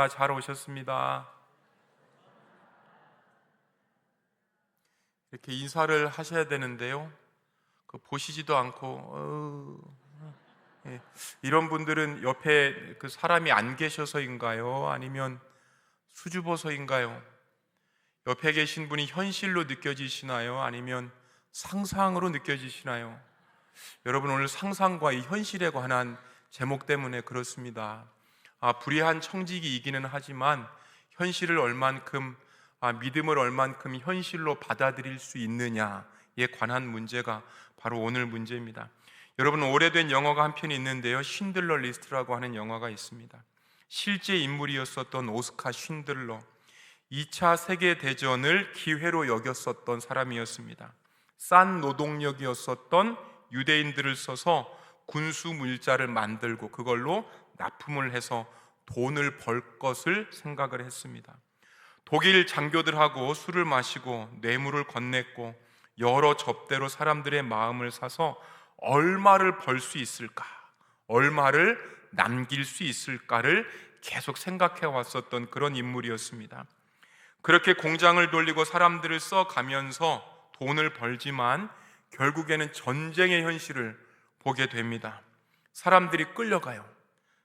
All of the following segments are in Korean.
잘 오셨습니다. 이렇게 인사를 하셔야 되는데요. 보시지도 않고 예. 이런 분들은 옆에 그 사람이 안 계셔서인가요? 아니면 수줍어서인가요? 옆에 계신 분이 현실로 느껴지시나요? 아니면 상상으로 느껴지시나요? 여러분, 오늘 상상과 이 현실에 관한 제목 때문에 그렇습니다. 불의한 청지기이기는 하지만 현실을 얼만큼 믿음을 얼만큼 현실로 받아들일 수 있느냐에 관한 문제가 바로 오늘 문제입니다. 여러분, 오래된 영화가 한 편 있는데요, 쉰들러 리스트라고 하는 영화가 있습니다. 실제 인물이었었던 오스카 쉰들러, 2차 세계대전을 기회로 여겼었던 사람이었습니다. 싼 노동력이었었던 유대인들을 써서 군수 물자를 만들고 그걸로 납품을 해서 돈을 벌 것을 생각을 했습니다. 독일 장교들하고 술을 마시고 뇌물을 건넸고 여러 접대로 사람들의 마음을 사서 얼마를 벌 수 있을까, 얼마를 남길 수 있을까를 계속 생각해 왔었던 그런 인물이었습니다. 그렇게 공장을 돌리고 사람들을 써가면서 돈을 벌지만 결국에는 전쟁의 현실을 보게 됩니다. 사람들이 끌려가요.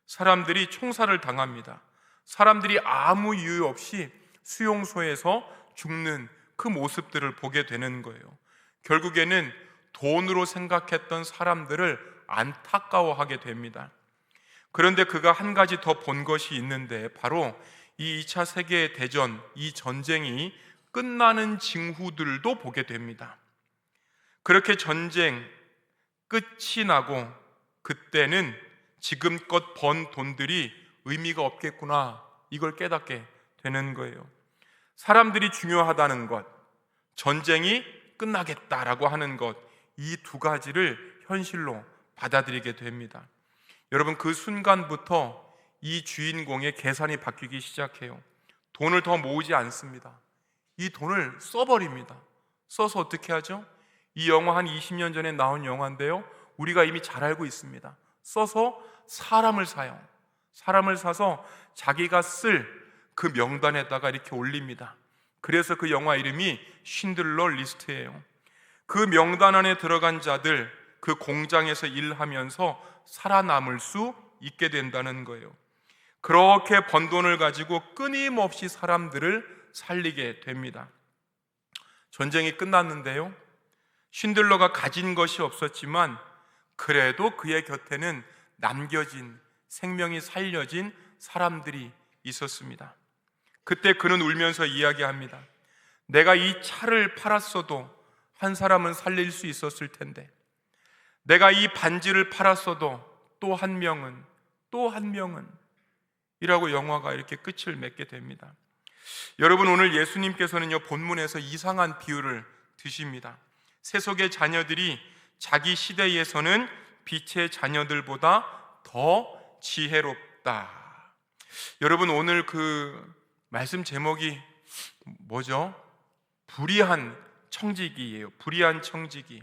사람들이 총살을 당합니다. 사람들이 아무 이유 없이 수용소에서 죽는 그 모습들을 보게 되는 거예요. 결국에는 돈으로 생각했던 사람들을 안타까워하게 됩니다. 그런데 그가 한 가지 더 본 것이 있는데, 바로 이 2차 세계대전, 이 전쟁이 끝나는 징후들도 보게 됩니다. 그렇게 전쟁 끝이 나고 그때는 지금껏 번 돈들이 의미가 없겠구나, 이걸 깨닫게 되는 거예요. 사람들이 중요하다는 것, 전쟁이 끝나겠다라고 하는 것, 이 두 가지를 현실로 받아들이게 됩니다. 여러분, 그 순간부터 이 주인공의 계산이 바뀌기 시작해요. 돈을 더 모으지 않습니다. 이 돈을 써버립니다. 써서 어떻게 하죠? 이 영화 한 20년 전에 나온 영화인데요, 우리가 이미 잘 알고 있습니다. 써서 사람을 사요. 사람을 사서 자기가 쓸 그 명단에다가 이렇게 올립니다. 그래서 그 영화 이름이 쉰들러 리스트예요. 그 명단 안에 들어간 자들, 그 공장에서 일하면서 살아남을 수 있게 된다는 거예요. 그렇게 번 돈을 가지고 끊임없이 사람들을 살리게 됩니다. 전쟁이 끝났는데요, 쉰들러가 가진 것이 없었지만 그래도 그의 곁에는 남겨진, 생명이 살려진 사람들이 있었습니다. 그때 그는 울면서 이야기합니다. 내가 이 차를 팔았어도 한 사람은 살릴 수 있었을 텐데, 내가 이 반지를 팔았어도 또 한 명은 이라고 영화가 이렇게 끝을 맺게 됩니다. 여러분, 오늘 예수님께서는요, 본문에서 이상한 비유를 드십니다. 세속의 자녀들이 자기 시대에서는 빛의 자녀들보다 더 지혜롭다. 여러분, 오늘 그 말씀 제목이 뭐죠? 불의한 청지기예요. 불의한 청지기.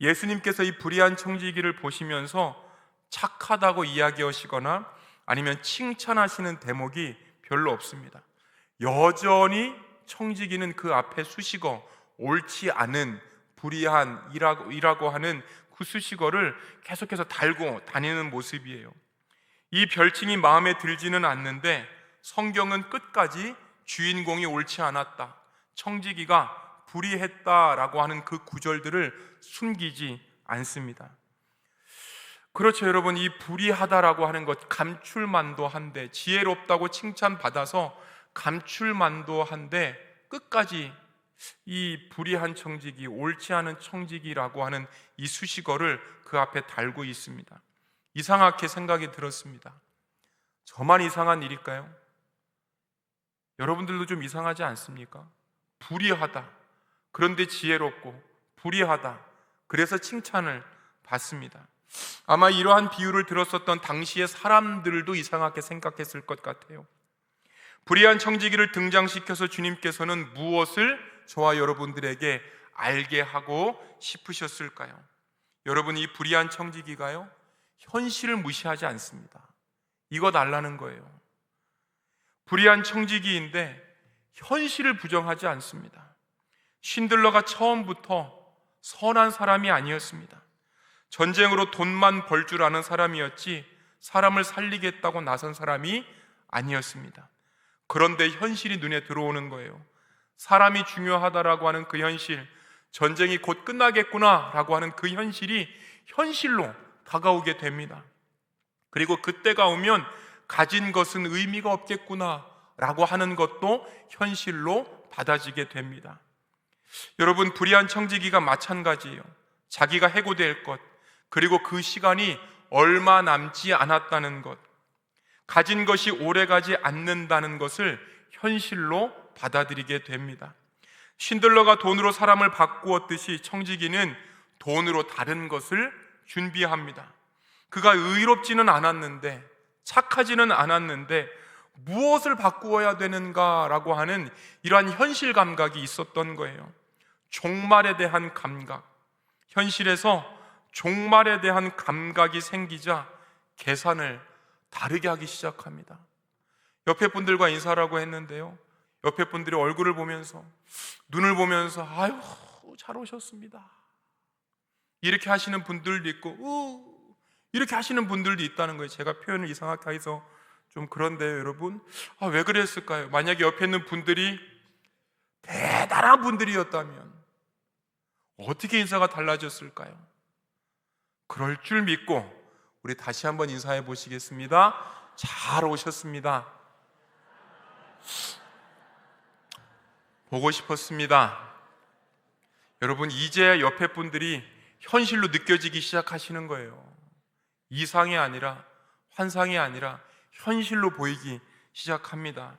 예수님께서 이 불의한 청지기를 보시면서 착하다고 이야기하시거나 아니면 칭찬하시는 대목이 별로 없습니다. 여전히 청지기는 그 앞에 수식어, 옳지 않은, 불의한이라고 하는 그 수식어를 계속해서 달고 다니는 모습이에요. 이 별칭이 마음에 들지는 않는데 성경은 끝까지 주인공이 옳지 않았다, 청지기가 불의했다라고 하는 그 구절들을 숨기지 않습니다. 그렇죠, 여러분. 이 불의하다라고 하는 것, 감출만도 한데, 지혜롭다고 칭찬받아서 감출만도 한데 끝까지 이 불의한 청지기, 옳지 않은 청지기라고 하는 이 수식어를 그 앞에 달고 있습니다. 이상하게 생각이 들었습니다. 저만 이상한 일일까요? 여러분들도 좀 이상하지 않습니까? 불의하다, 그런데 지혜롭고, 불의하다, 그래서 칭찬을 받습니다. 아마 이러한 비유를 들었었던 당시의 사람들도 이상하게 생각했을 것 같아요. 불의한 청지기를 등장시켜서 주님께서는 무엇을 저와 여러분들에게 알게 하고 싶으셨을까요? 여러분, 이 불의한 청지기가요, 현실을 무시하지 않습니다. 이거 달라는 거예요. 불의한 청지기인데 현실을 부정하지 않습니다. 신들러가 처음부터 선한 사람이 아니었습니다. 전쟁으로 돈만 벌 줄 아는 사람이었지 사람을 살리겠다고 나선 사람이 아니었습니다. 그런데 현실이 눈에 들어오는 거예요. 사람이 중요하다라고 하는 그 현실, 전쟁이 곧 끝나겠구나라고 하는 그 현실이 현실로 다가오게 됩니다. 그리고 그때가 오면 가진 것은 의미가 없겠구나라고 하는 것도 현실로 받아지게 됩니다. 여러분, 불의한 청지기가 마찬가지예요. 자기가 해고될 것, 그리고 그 시간이 얼마 남지 않았다는 것, 가진 것이 오래가지 않는다는 것을 현실로 받아들이게 됩니다. 신들러가 돈으로 사람을 바꾸었듯이 청지기는 돈으로 다른 것을 준비합니다. 그가 의롭지는 않았는데, 착하지는 않았는데 무엇을 바꾸어야 되는가라고 하는 이러한 현실 감각이 있었던 거예요. 종말에 대한 감각, 현실에서 종말에 대한 감각이 생기자 계산을 다르게 하기 시작합니다. 옆에 분들과 인사라고 했는데요, 옆에 분들이 얼굴을 보면서, 눈을 보면서 아유 잘 오셨습니다 이렇게 하시는 분들도 있고 이렇게 하시는 분들도 있다는 거예요. 제가 표현을 이상하게 해서 좀 그런데요, 여러분, 왜 그랬을까요? 만약에 옆에 있는 분들이 대단한 분들이었다면 어떻게 인사가 달라졌을까요? 그럴 줄 믿고 우리 다시 한번 인사해 보시겠습니다. 잘 오셨습니다. 보고 싶었습니다. 여러분, 이제 옆에 분들이 현실로 느껴지기 시작하시는 거예요. 이상이 아니라, 환상이 아니라 현실로 보이기 시작합니다.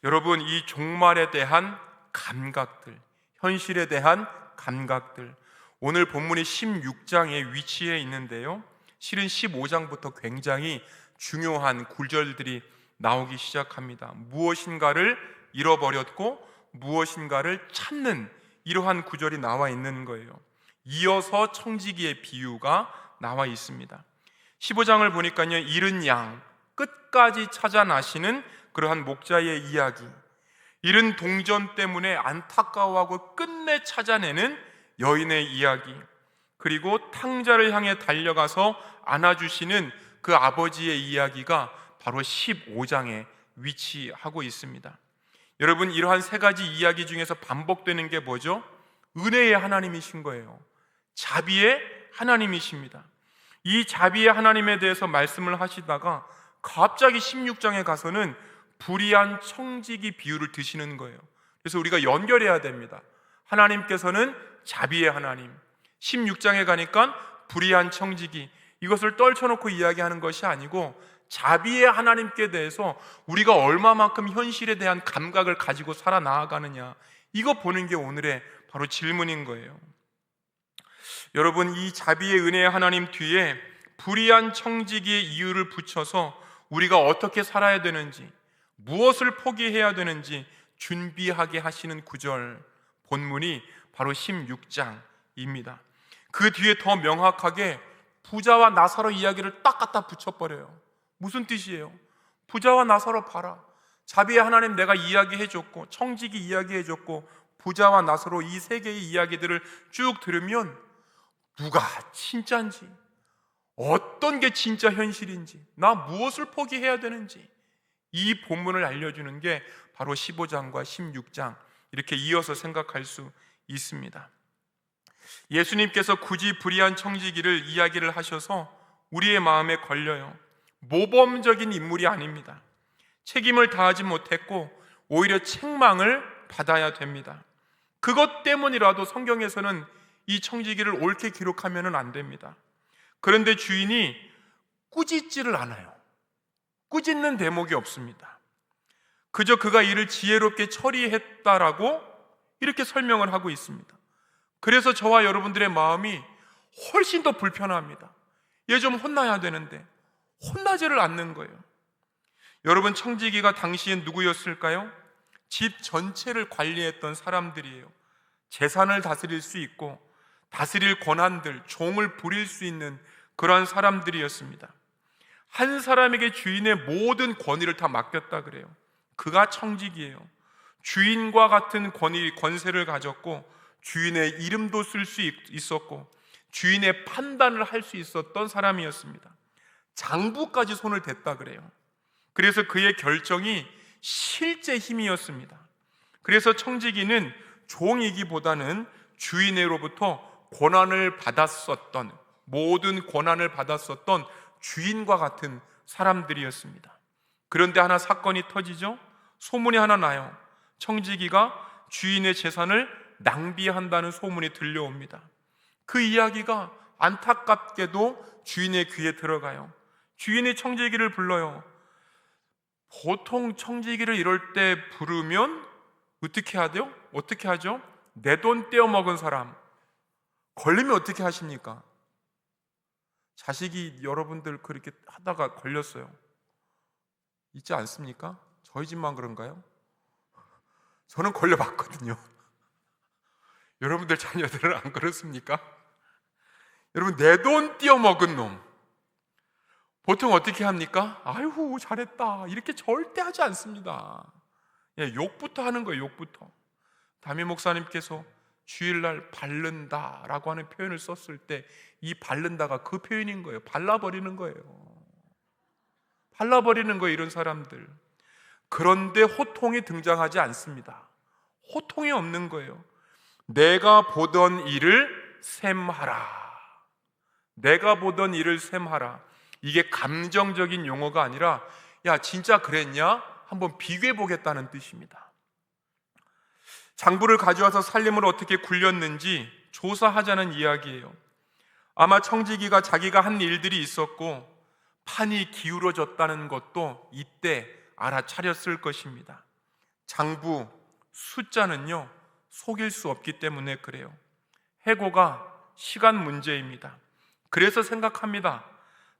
여러분, 이 종말에 대한 감각들, 현실에 대한 감각들, 오늘 본문이 16장에 위치해 있는데요, 실은 15장부터 굉장히 중요한 구절들이 나오기 시작합니다. 무엇인가를 잃어버렸고 무엇인가를 찾는 이러한 구절이 나와 있는 거예요. 이어서 청지기의 비유가 나와 있습니다. 15장을 보니까요, 잃은 양 끝까지 찾아나시는 그러한 목자의 이야기, 잃은 동전 때문에 안타까워하고 끝내 찾아내는 여인의 이야기, 그리고 탕자를 향해 달려가서 안아주시는 그 아버지의 이야기가 바로 15장에 위치하고 있습니다. 여러분, 이러한 세 가지 이야기 중에서 반복되는 게 뭐죠? 은혜의 하나님이신 거예요. 자비의 하나님이십니다. 이 자비의 하나님에 대해서 말씀을 하시다가 갑자기 16장에 가서는 불의한 청지기 비유를 드시는 거예요. 그래서 우리가 연결해야 됩니다. 하나님께서는 자비의 하나님, 16장에 가니까 불의한 청지기, 이것을 떨쳐놓고 이야기하는 것이 아니고 자비의 하나님께 대해서 우리가 얼마만큼 현실에 대한 감각을 가지고 살아나가느냐, 이거 보는 게 오늘의 바로 질문인 거예요. 여러분, 이 자비의 은혜의 하나님 뒤에 불의한 청지기의 이유를 붙여서 우리가 어떻게 살아야 되는지, 무엇을 포기해야 되는지 준비하게 하시는 구절, 본문이 바로 16장입니다. 그 뒤에 더 명확하게 부자와 나사로 이야기를 딱 갖다 붙여버려요. 무슨 뜻이에요? 부자와 나사로 봐라. 자비의 하나님 내가 이야기해줬고, 청지기 이야기해줬고, 부자와 나사로 이 세 개의 이야기들을 쭉 들으면 누가 진짜인지, 어떤 게 진짜 현실인지, 나 무엇을 포기해야 되는지, 이 본문을 알려주는 게 바로 15장과 16장, 이렇게 이어서 생각할 수 있습니다. 예수님께서 굳이 불의한 청지기를 이야기를 하셔서 우리의 마음에 걸려요. 모범적인 인물이 아닙니다. 책임을 다하지 못했고 오히려 책망을 받아야 됩니다. 그것 때문이라도 성경에서는 이 청지기를 옳게 기록하면 안 됩니다. 그런데 주인이 꾸짖지를 않아요. 꾸짖는 대목이 없습니다. 그저 그가 이를 지혜롭게 처리했다라고 이렇게 설명을 하고 있습니다. 그래서 저와 여러분들의 마음이 훨씬 더 불편합니다. 얘 좀 혼나야 되는데 혼나지를 않는 거예요. 여러분, 청지기가 당시엔 누구였을까요? 집 전체를 관리했던 사람들이에요. 재산을 다스릴 수 있고 다스릴 권한들, 종을 부릴 수 있는 그러한 사람들이었습니다. 한 사람에게 주인의 모든 권위를 다 맡겼다 그래요. 그가 청직이에요. 주인과 같은 권세를 가졌고 주인의 이름도 쓸 수 있었고 주인의 판단을 할 수 있었던 사람이었습니다. 장부까지 손을 댔다 그래요. 그래서 그의 결정이 실제 힘이었습니다. 그래서 청지기는 종이기보다는 주인으로부터 권한을 받았었던, 모든 권한을 받았었던 주인과 같은 사람들이었습니다. 그런데 하나 사건이 터지죠. 소문이 하나 나요. 청지기가 주인의 재산을 낭비한다는 소문이 들려옵니다. 그 이야기가 안타깝게도 주인의 귀에 들어가요. 주인이 청지기를 불러요. 보통 청지기를 이럴 때 부르면 어떻게 하죠? 어떻게 하죠? 내 돈 떼어먹은 사람 걸리면 어떻게 하십니까? 자식이 여러분들 그렇게 하다가 걸렸어요. 있지 않습니까? 저희 집만 그런가요? 저는 걸려봤거든요. 여러분들 자녀들은 안 그렇습니까? 여러분, 내 돈 떼어먹은 놈 보통 어떻게 합니까? 아이고 잘했다 이렇게 절대 하지 않습니다. 욕부터 하는 거예요. 욕부터. 담임 목사님께서 주일날 바른다라고 하는 표현을 썼을 때 이 바른다가 그 표현인 거예요. 발라버리는 거예요. 발라버리는 거예요, 이런 사람들. 그런데 호통이 등장하지 않습니다. 호통이 없는 거예요. 내가 보던 일을 셈하라. 내가 보던 일을 셈하라. 이게 감정적인 용어가 아니라 야 진짜 그랬냐? 한번 비교해 보겠다는 뜻입니다. 장부를 가져와서 살림을 어떻게 굴렸는지 조사하자는 이야기예요. 아마 청지기가 자기가 한 일들이 있었고 판이 기울어졌다는 것도 이때 알아차렸을 것입니다. 장부 숫자는요 속일 수 없기 때문에 그래요. 해고가 시간 문제입니다. 그래서 생각합니다.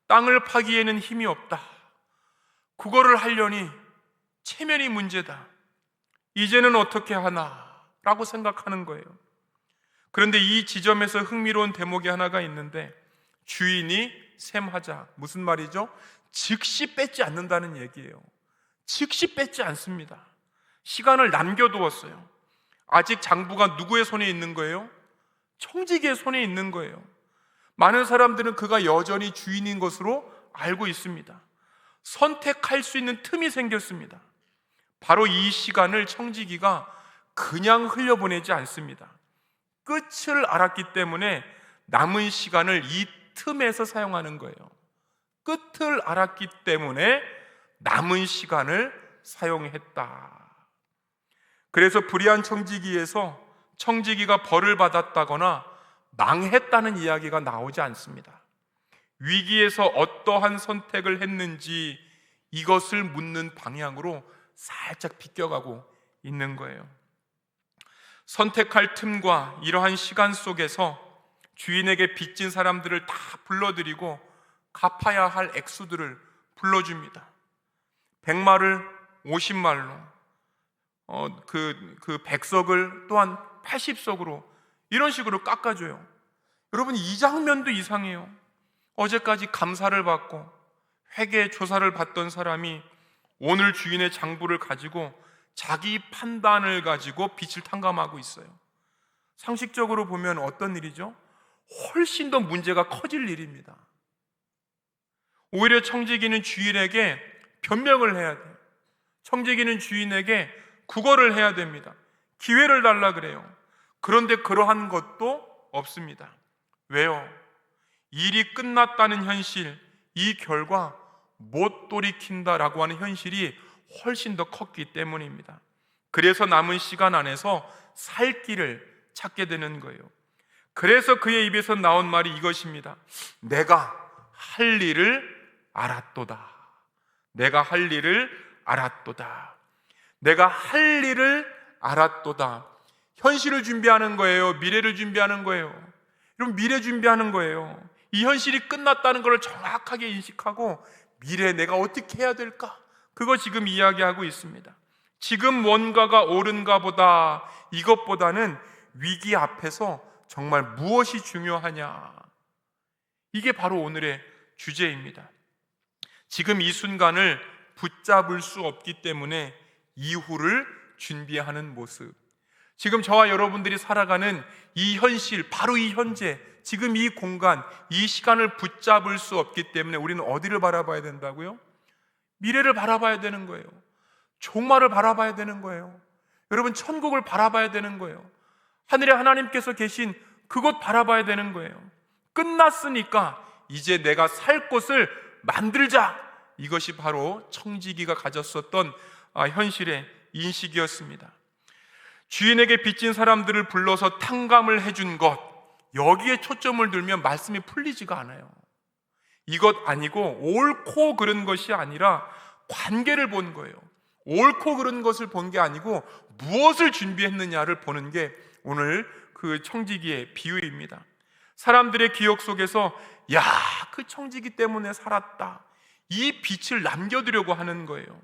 땅을 파기에는 힘이 없다. 그거를 하려니 체면이 문제다. 이제는 어떻게 하나? 라고 생각하는 거예요. 그런데 이 지점에서 흥미로운 대목이 하나가 있는데 주인이 셈하자. 무슨 말이죠? 즉시 뺏지 않는다는 얘기예요. 즉시 뺏지 않습니다. 시간을 남겨두었어요. 아직 장부가 누구의 손에 있는 거예요? 청지기의 손에 있는 거예요. 많은 사람들은 그가 여전히 주인인 것으로 알고 있습니다. 선택할 수 있는 틈이 생겼습니다. 바로 이 시간을 청지기가 그냥 흘려보내지 않습니다. 끝을 알았기 때문에 남은 시간을 이 틈에서 사용하는 거예요. 끝을 알았기 때문에 남은 시간을 사용했다. 그래서 불의한 청지기에서 청지기가 벌을 받았다거나 망했다는 이야기가 나오지 않습니다. 위기에서 어떠한 선택을 했는지 이것을 묻는 방향으로 살짝 비껴가고 있는 거예요. 선택할 틈과 이러한 시간 속에서 주인에게 빚진 사람들을 다 불러들이고 갚아야 할 액수들을 불러줍니다. 100말을 50말로, 그 100석을 또한 80석으로 이런 식으로 깎아줘요. 여러분, 이 장면도 이상해요. 어제까지 감사를 받고 회계 조사를 받던 사람이 오늘 주인의 장부를 가지고 자기 판단을 가지고 빚을 탕감하고 있어요. 상식적으로 보면 어떤 일이죠? 훨씬 더 문제가 커질 일입니다. 오히려 청지기는 주인에게 변명을 해야 돼요. 청지기는 주인에게 구걸을 해야 됩니다. 기회를 달라 그래요. 그런데 그러한 것도 없습니다. 왜요? 일이 끝났다는 현실, 이 결과 못 돌이킨다라고 하는 현실이 훨씬 더 컸기 때문입니다. 그래서 남은 시간 안에서 살 길을 찾게 되는 거예요. 그래서 그의 입에서 나온 말이 이것입니다. 내가 할 일을 알았도다. 내가 할 일을 알았도다. 내가 할 일을 알았도다. 현실을 준비하는 거예요. 미래를 준비하는 거예요. 여러분, 미래 준비하는 거예요. 이 현실이 끝났다는 걸 정확하게 인식하고 미래에 내가 어떻게 해야 될까? 그거 지금 이야기하고 있습니다. 지금 뭔가가 옳은가 보다, 이것보다는 위기 앞에서 정말 무엇이 중요하냐, 이게 바로 오늘의 주제입니다. 지금 이 순간을 붙잡을 수 없기 때문에 이후를 준비하는 모습. 지금 저와 여러분들이 살아가는 이 현실, 바로 이 현재, 지금 이 공간, 이 시간을 붙잡을 수 없기 때문에 우리는 어디를 바라봐야 된다고요? 미래를 바라봐야 되는 거예요. 종말을 바라봐야 되는 거예요. 여러분, 천국을 바라봐야 되는 거예요. 하늘에 하나님께서 계신 그곳 바라봐야 되는 거예요. 끝났으니까 이제 내가 살 곳을 만들자. 이것이 바로 청지기가 가졌었던 현실의 인식이었습니다. 주인에게 빚진 사람들을 불러서 탕감을 해준 것, 여기에 초점을 두면 말씀이 풀리지가 않아요. 이것 아니고 옳고 그른 것이 아니라 관계를 본 거예요. 옳고 그른 것을 본 게 아니고 무엇을 준비했느냐를 보는 게 오늘 그 청지기의 비유입니다. 사람들의 기억 속에서 야, 그 청지기 때문에 살았다, 이 빛을 남겨두려고 하는 거예요.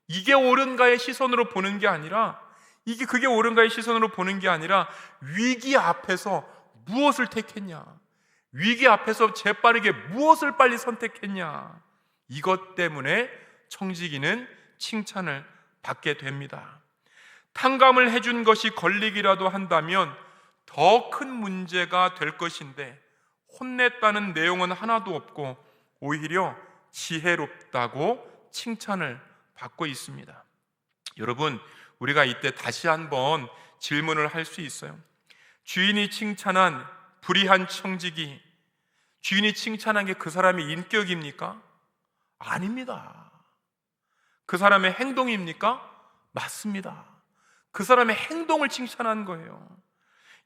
이게 옳은가의 시선으로 보는 게 아니라, 그게 옳은가의 시선으로 보는 게 아니라 위기 앞에서 무엇을 택했냐, 위기 앞에서 재빠르게 무엇을 빨리 선택했냐, 이것 때문에 청지기는 칭찬을 받게 됩니다. 탕감을 해준 것이 걸리기라도 한다면 더 큰 문제가 될 것인데 혼냈다는 내용은 하나도 없고 오히려 지혜롭다고 칭찬을 받고 있습니다. 여러분, 우리가 이때 다시 한번 질문을 할 수 있어요. 주인이 칭찬한 불의한 청지기, 주인이 칭찬한 게 그 사람의 인격입니까? 아닙니다. 그 사람의 행동입니까? 맞습니다. 그 사람의 행동을 칭찬한 거예요.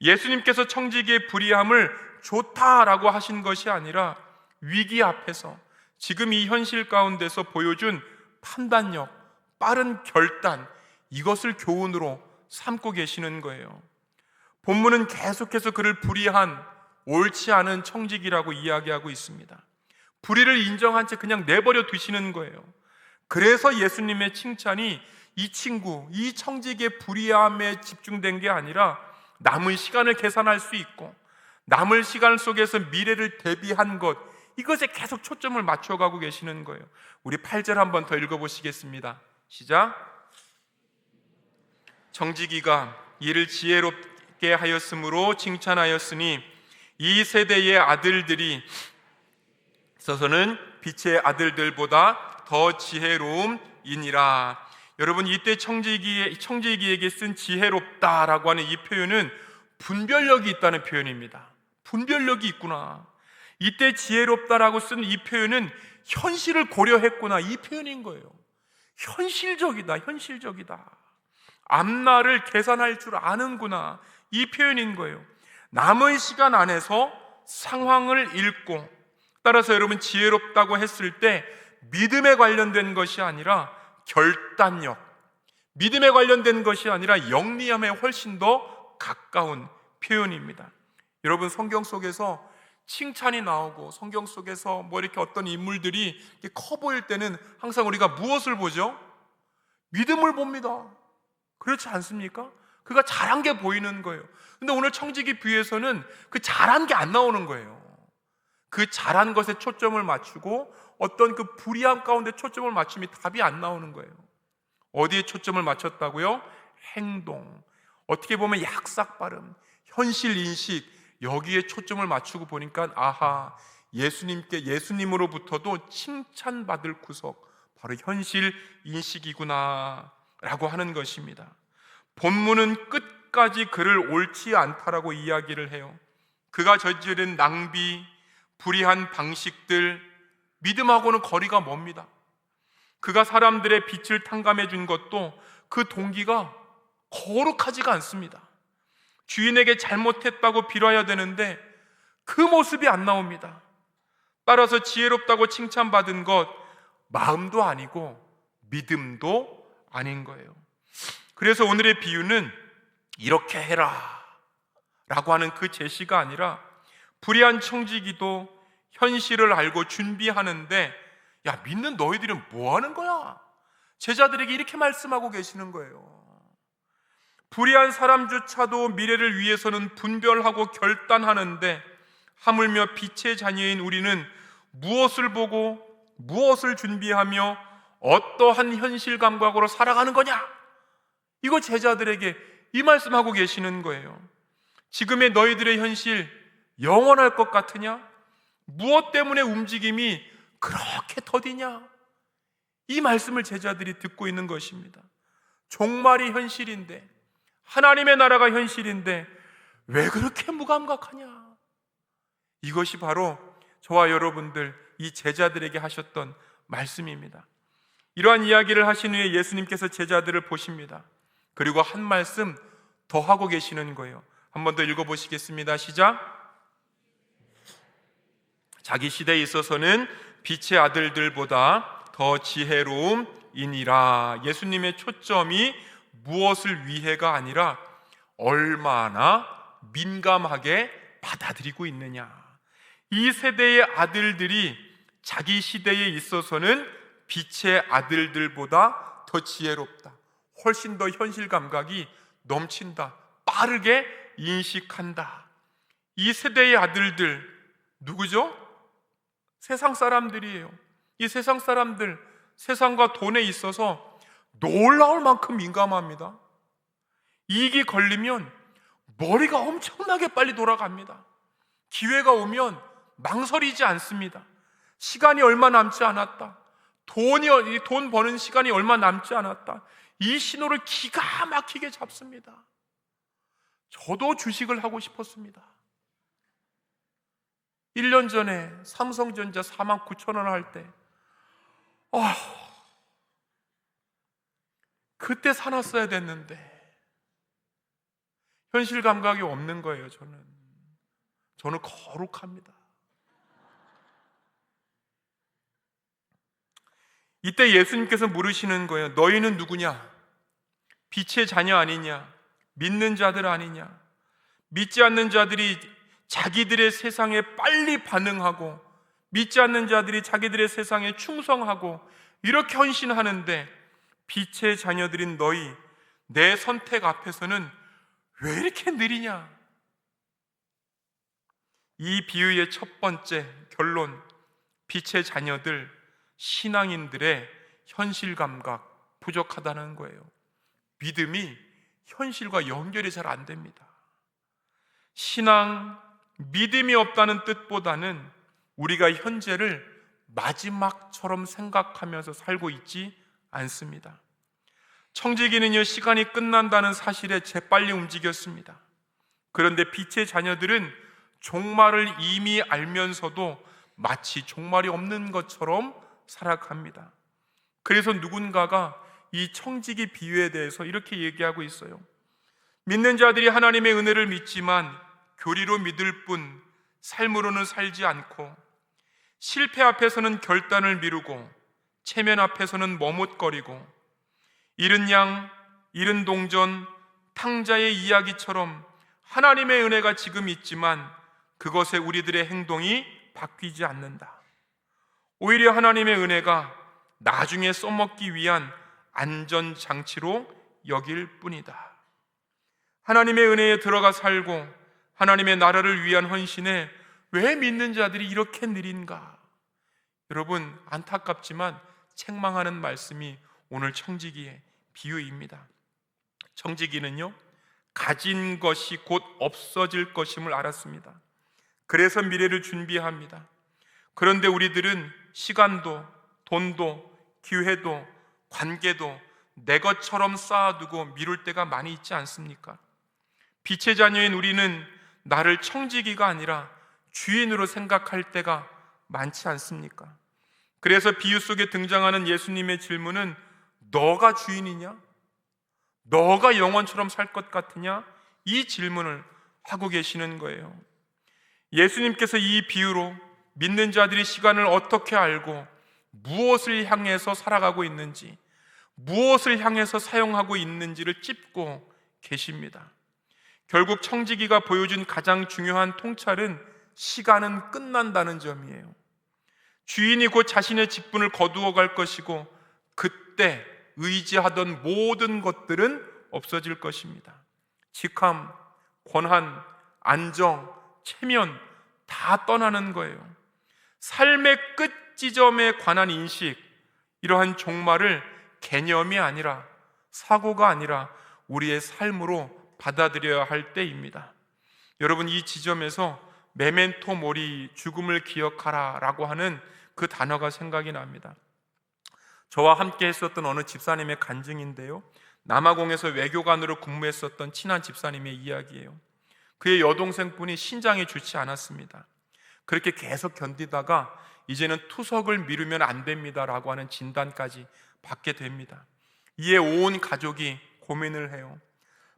예수님께서 청지기의 불의함을 좋다라고 하신 것이 아니라 위기 앞에서 지금 이 현실 가운데서 보여준 판단력, 빠른 결단, 이것을 교훈으로 삼고 계시는 거예요. 본문은 계속해서 그를 불의한, 옳지 않은 청지기라고 이야기하고 있습니다. 불의를 인정한 채 그냥 내버려 두시는 거예요. 그래서 예수님의 칭찬이 이 친구, 이 청지기의 불의함에 집중된 게 아니라 남은 시간을 계산할 수 있고 남을 시간 속에서 미래를 대비한 것, 이것에 계속 초점을 맞춰가고 계시는 거예요. 우리 8절 한번 더 읽어보시겠습니다. 시작. 청지기가 이를 지혜롭게 하였으므로 칭찬하였으니 이 세대의 아들들이 있어서는 빛의 아들들보다 더 지혜로움이니라. 여러분, 이때 청지기에게 쓴 지혜롭다라고 하는 이 표현은 분별력이 있다는 표현입니다. 분별력이 있구나. 이때 지혜롭다라고 쓴 이 표현은 현실을 고려했구나, 이 표현인 거예요. 현실적이다, 현실적이다. 앞날을 계산할 줄 아는구나, 이 표현인 거예요. 남은 시간 안에서 상황을 읽고, 따라서 여러분, 지혜롭다고 했을 때 믿음에 관련된 것이 아니라 결단력, 믿음에 관련된 것이 아니라 영리함에 훨씬 더 가까운 표현입니다. 여러분, 성경 속에서 칭찬이 나오고 성경 속에서 이렇게 어떤 인물들이 이렇게 커 보일 때는 항상 우리가 무엇을 보죠? 믿음을 봅니다. 그렇지 않습니까? 그가 잘한 게 보이는 거예요. 근데 오늘 청지기 비유에서는 그 잘한 게 안 나오는 거예요. 그 잘한 것에 초점을 맞추고 어떤 그 불의함 가운데 초점을 맞춤이 답이 안 나오는 거예요. 어디에 초점을 맞췄다고요? 행동, 어떻게 보면 약삭빠름, 현실 인식, 여기에 초점을 맞추고 보니까 아하, 예수님으로부터도 칭찬받을 구석, 바로 현실 인식이구나 라고 하는 것입니다. 본문은 끝까지 그를 옳지 않다라고 이야기를 해요. 그가 저지른 낭비, 불의한 방식들, 믿음하고는 거리가 멉니다. 그가 사람들의 빛을 탕감해 준 것도 그 동기가 거룩하지가 않습니다. 주인에게 잘못했다고 빌어야 되는데 그 모습이 안 나옵니다. 따라서 지혜롭다고 칭찬받은 것, 마음도 아니고 믿음도 아닌 거예요. 그래서 오늘의 비유는 이렇게 해라 라고 하는 그 제시가 아니라 불의한 청지기도 현실을 알고 준비하는데, 야, 믿는 너희들은 뭐 하는 거야? 제자들에게 이렇게 말씀하고 계시는 거예요. 불의한 사람조차도 미래를 위해서는 분별하고 결단하는데 하물며 빛의 자녀인 우리는 무엇을 보고 무엇을 준비하며 어떠한 현실 감각으로 살아가는 거냐? 이거 제자들에게 이 말씀하고 계시는 거예요. 지금의 너희들의 현실 영원할 것 같으냐? 무엇 때문에 움직임이 그렇게 더디냐? 이 말씀을 제자들이 듣고 있는 것입니다. 종말이 현실인데, 하나님의 나라가 현실인데 왜 그렇게 무감각하냐? 이것이 바로 저와 여러분들, 이 제자들에게 하셨던 말씀입니다. 이러한 이야기를 하신 후에 예수님께서 제자들을 보십니다. 그리고 한 말씀 더 하고 계시는 거예요. 한 번 더 읽어보시겠습니다. 시작. 자기 시대에 있어서는 빛의 아들들보다 더 지혜로움이니라. 예수님의 초점이 무엇을 위해가 아니라 얼마나 민감하게 받아들이고 있느냐. 이 세대의 아들들이 자기 시대에 있어서는 빛의 아들들보다 더 지혜롭다, 훨씬 더 현실 감각이 넘친다, 빠르게 인식한다. 이 세대의 아들들 누구죠? 세상 사람들이에요. 이 세상 사람들, 세상과 돈에 있어서 놀라울 만큼 민감합니다. 이익이 걸리면 머리가 엄청나게 빨리 돌아갑니다. 기회가 오면 망설이지 않습니다. 시간이 얼마 남지 않았다, 돈 버는 시간이 얼마 남지 않았다, 이 신호를 기가 막히게 잡습니다. 저도 주식을 하고 싶었습니다. 1년 전에 삼성전자 49,000원 할 때 그때 사놨어야 됐는데 현실 감각이 없는 거예요. 저는 거룩합니다. 이때 예수님께서 물으시는 거예요. 너희는 누구냐? 빛의 자녀 아니냐? 믿는 자들 아니냐? 믿지 않는 자들이 자기들의 세상에 빨리 반응하고, 믿지 않는 자들이 자기들의 세상에 충성하고 이렇게 헌신하는데, 빛의 자녀들인 너희, 내 선택 앞에서는 왜 이렇게 느리냐? 이 비유의 첫 번째 결론, 빛의 자녀들, 신앙인들의 현실 감각 부족하다는 거예요. 믿음이 현실과 연결이 잘 안 됩니다. 신앙, 믿음이 없다는 뜻보다는 우리가 현재를 마지막처럼 생각하면서 살고 있지 않습니다. 청지기는요, 시간이 끝난다는 사실에 재빨리 움직였습니다. 그런데 빛의 자녀들은 종말을 이미 알면서도 마치 종말이 없는 것처럼 살아갑니다. 그래서 누군가가 이 청지기 비유에 대해서 이렇게 얘기하고 있어요. 믿는 자들이 하나님의 은혜를 믿지만 교리로 믿을 뿐 삶으로는 살지 않고, 실패 앞에서는 결단을 미루고 체면 앞에서는 머뭇거리고, 잃은 양, 잃은 동전, 탕자의 이야기처럼 하나님의 은혜가 지금 있지만 그것에 우리들의 행동이 바뀌지 않는다. 오히려 하나님의 은혜가 나중에 써먹기 위한 안전장치로 여길 뿐이다. 하나님의 은혜에 들어가 살고 하나님의 나라를 위한 헌신에 왜 믿는 자들이 이렇게 느린가? 여러분, 안타깝지만 책망하는 말씀이 오늘 청지기의 비유입니다. 청지기는요, 가진 것이 곧 없어질 것임을 알았습니다. 그래서 미래를 준비합니다. 그런데 우리들은 시간도, 돈도, 기회도, 관계도 내 것처럼 쌓아두고 미룰 때가 많이 있지 않습니까? 빛의 자녀인 우리는 나를 청지기가 아니라 주인으로 생각할 때가 많지 않습니까? 그래서 비유 속에 등장하는 예수님의 질문은 너가 주인이냐? 너가 영원처럼 살 것 같으냐? 이 질문을 하고 계시는 거예요. 예수님께서 이 비유로 믿는 자들이 시간을 어떻게 알고 무엇을 향해서 살아가고 있는지, 무엇을 향해서 사용하고 있는지를 찝고 계십니다. 결국 청지기가 보여준 가장 중요한 통찰은 시간은 끝난다는 점이에요. 주인이 곧 자신의 직분을 거두어 갈 것이고, 그때 의지하던 모든 것들은 없어질 것입니다. 직함, 권한, 안정, 체면 다 떠나는 거예요. 삶의 끝 지점에 관한 인식, 이러한 종말을 개념이 아니라, 사고가 아니라 우리의 삶으로 받아들여야 할 때입니다. 여러분, 이 지점에서 메멘토 모리, 죽음을 기억하라 라고 하는 그 단어가 생각이 납니다. 저와 함께 했었던 어느 집사님의 간증인데요, 남아공에서 외교관으로 근무했었던 친한 집사님의 이야기예요. 그의 여동생분이 신장이 좋지 않았습니다. 그렇게 계속 견디다가 이제는 투석을 미루면 안 됩니다라고 하는 진단까지 받게 됩니다. 이에 온 가족이 고민을 해요.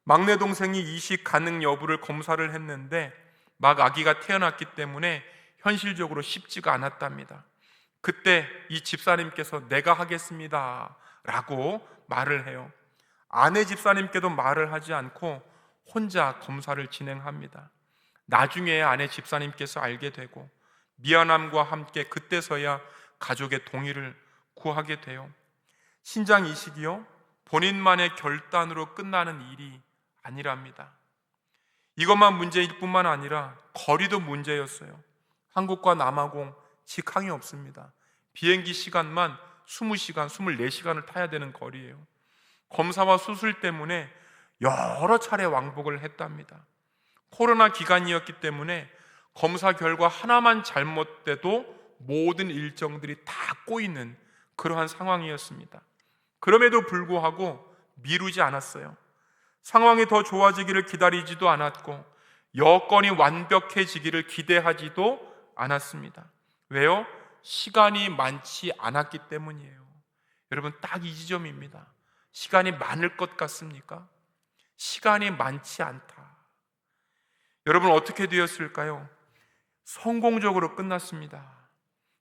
막내 동생이 이식 가능 여부를 검사를 했는데 막 아기가 태어났기 때문에 현실적으로 쉽지가 않았답니다. 그때 이 집사님께서 내가 하겠습니다 라고 말을 해요. 아내 집사님께도 말을 하지 않고 혼자 검사를 진행합니다. 나중에 아내 집사님께서 알게 되고 미안함과 함께 그때서야 가족의 동의를 구하게 돼요. 신장 이식이요, 본인만의 결단으로 끝나는 일이 아니랍니다. 이것만 문제일 뿐만 아니라 거리도 문제였어요. 한국과 남아공 직항이 없습니다. 비행기 시간만 20시간, 24시간을 타야 되는 거리예요. 검사와 수술 때문에 여러 차례 왕복을 했답니다. 코로나 기간이었기 때문에 검사 결과 하나만 잘못돼도 모든 일정들이 다 꼬이는 그러한 상황이었습니다. 그럼에도 불구하고 미루지 않았어요. 상황이 더 좋아지기를 기다리지도 않았고 여건이 완벽해지기를 기대하지도 않았습니다. 왜요? 시간이 많지 않았기 때문이에요. 여러분, 딱 이 지점입니다. 시간이 많을 것 같습니까? 시간이 많지 않다. 여러분, 어떻게 되었을까요? 성공적으로 끝났습니다.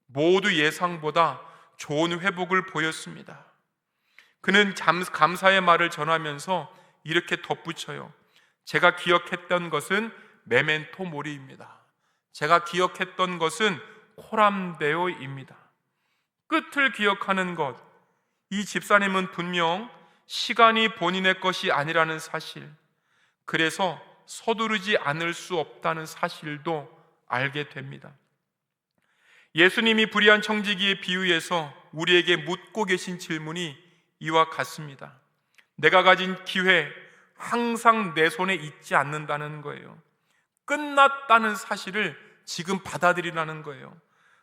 모두 예상보다 좋은 회복을 보였습니다. 그는 감사의 말을 전하면서 이렇게 덧붙여요. 제가 기억했던 것은 메멘토 모리입니다. 제가 기억했던 것은 코람데오입니다. 끝을 기억하는 것. 이 집사님은 분명 시간이 본인의 것이 아니라는 사실, 그래서 서두르지 않을 수 없다는 사실도 알게 됩니다. 예수님이 불의한 청지기의 비유에서 우리에게 묻고 계신 질문이 이와 같습니다. 내가 가진 기회 항상 내 손에 있지 않는다는 거예요. 끝났다는 사실을 지금 받아들이라는 거예요.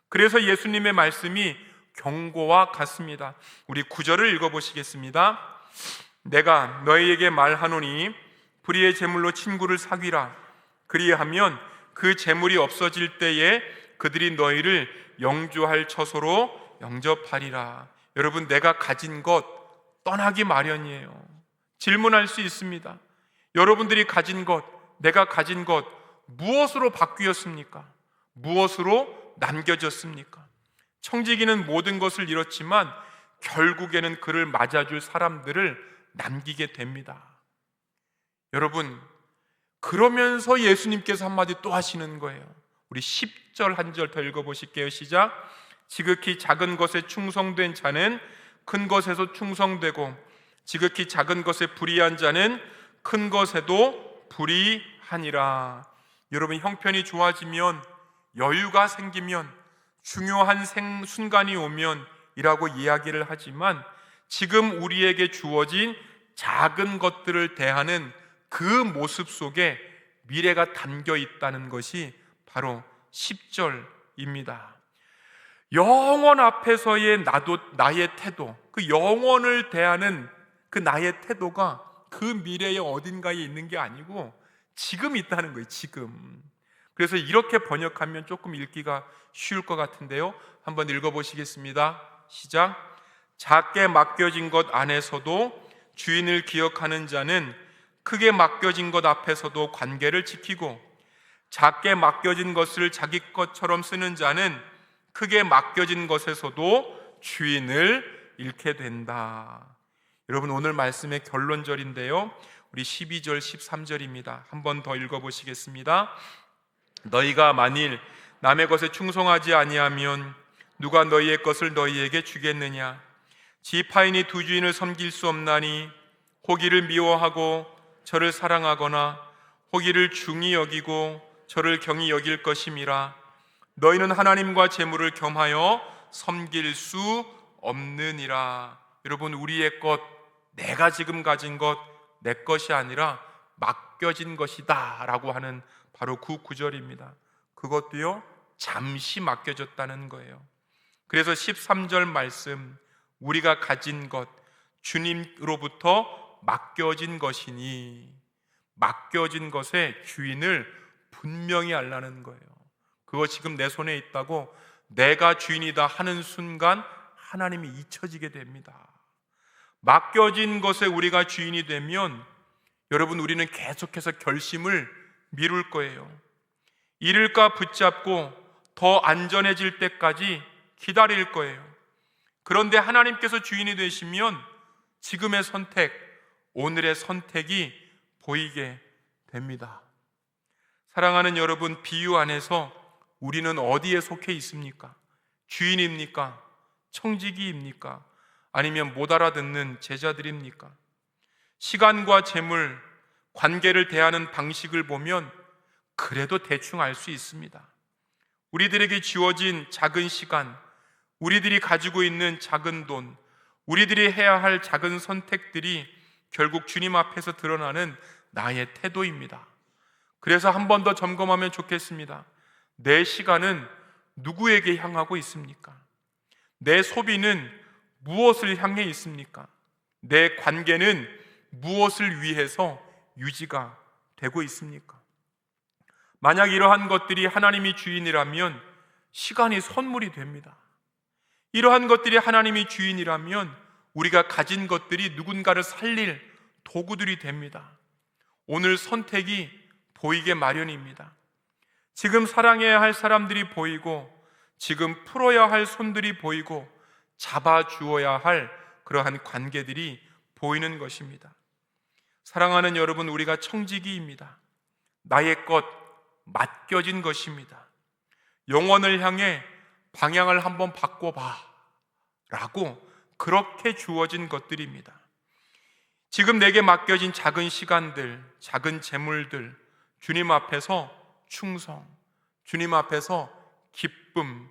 그래서 예수님의 말씀이 경고와 같습니다. 우리 9절을 읽어보시겠습니다. 내가 너희에게 말하노니 불의의 재물로 친구를 사귀라. 그리하면 그 재물이 없어질 때에 그들이 너희를 영주할 처소로 영접하리라. 여러분, 내가 가진 것 떠나기 마련이에요. 질문할 수 있습니다. 여러분들이 가진 것, 내가 가진 것 무엇으로 바뀌었습니까? 무엇으로 남겨졌습니까? 청지기는 모든 것을 잃었지만 결국에는 그를 맞아줄 사람들을 남기게 됩니다. 여러분, 그러면서 예수님께서 한마디 또 하시는 거예요. 우리 10절 한 절 더 읽어보실게요. 시작. 지극히 작은 것에 충성된 자는 큰 것에서 충성되고 지극히 작은 것에 불의한 자는 큰 것에도 불의하니라. 여러분, 형편이 좋아지면, 여유가 생기면, 중요한 순간이 오면 이라고 이야기를 하지만 지금 우리에게 주어진 작은 것들을 대하는 그 모습 속에 미래가 담겨 있다는 것이 바로 10절입니다. 영원 앞에서의 나의 태도, 그 영원을 대하는 그 나의 태도가 그 미래의 어딘가에 있는 게 아니고 지금 있다는 거예요. 지금. 그래서 이렇게 번역하면 조금 읽기가 쉬울 것 같은데요, 한번 읽어보시겠습니다. 시작. 작게 맡겨진 것 안에서도 주인을 기억하는 자는 크게 맡겨진 것 앞에서도 관계를 지키고 작게 맡겨진 것을 자기 것처럼 쓰는 자는 크게 맡겨진 것에서도 주인을 잃게 된다. 여러분, 오늘 말씀의 결론절인데요, 우리 12절 13절입니다. 한 번 더 읽어보시겠습니다. 너희가 만일 남의 것에 충성하지 아니하면 누가 너희의 것을 너희에게 주겠느냐? 지파인이 두 주인을 섬길 수 없나니 호기를 미워하고 저를 사랑하거나 호기를 중히 여기고 저를 경히 여길 것임이라. 너희는 하나님과 재물을 겸하여 섬길 수 없느니라. 여러분, 우리의 것, 내가 지금 가진 것 내 것이 아니라 맡겨진 것이다 라고 하는 바로 그 구절입니다. 그것도요, 잠시 맡겨졌다는 거예요. 그래서 13절 말씀, 우리가 가진 것 주님으로부터 맡겨진 것이니, 맡겨진 것의 주인을 분명히 알라는 거예요. 그거 지금 내 손에 있다고 내가 주인이다 하는 순간 하나님이 잊혀지게 됩니다. 맡겨진 것에 우리가 주인이 되면 여러분, 우리는 계속해서 결심을 미룰 거예요. 잃을까 붙잡고 더 안전해질 때까지 기다릴 거예요. 그런데 하나님께서 주인이 되시면 지금의 선택, 오늘의 선택이 보이게 됩니다. 사랑하는 여러분, 비유 안에서 우리는 어디에 속해 있습니까? 주인입니까? 청지기입니까? 아니면 못 알아듣는 제자들입니까? 시간과 재물, 관계를 대하는 방식을 보면 그래도 대충 알 수 있습니다. 우리들에게 주어진 작은 시간, 우리들이 가지고 있는 작은 돈, 우리들이 해야 할 작은 선택들이 결국 주님 앞에서 드러나는 나의 태도입니다. 그래서 한 번 더 점검하면 좋겠습니다. 내 시간은 누구에게 향하고 있습니까? 내 소비는 무엇을 향해 있습니까? 내 관계는 무엇을 위해서 유지가 되고 있습니까? 만약 이러한 것들이 하나님이 주인이라면 시간이 선물이 됩니다. 이러한 것들이 하나님이 주인이라면 우리가 가진 것들이 누군가를 살릴 도구들이 됩니다. 오늘 선택이 보이게 마련입니다. 지금 사랑해야 할 사람들이 보이고, 지금 풀어야 할 손들이 보이고, 잡아주어야 할 그러한 관계들이 보이는 것입니다. 사랑하는 여러분, 우리가 청지기입니다. 나의 것, 맡겨진 것입니다. 영혼을 향해 방향을 한번 바꿔봐 라고 그렇게 주어진 것들입니다. 지금 내게 맡겨진 작은 시간들, 작은 재물들, 주님 앞에서 충성, 주님 앞에서 기쁨,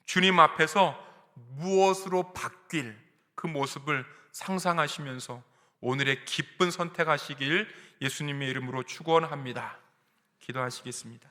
주님 앞에서 무엇으로 바뀔 그 모습을 상상하시면서 오늘의 기쁜 선택하시길 예수님의 이름으로 축원합니다. 기도하시겠습니다.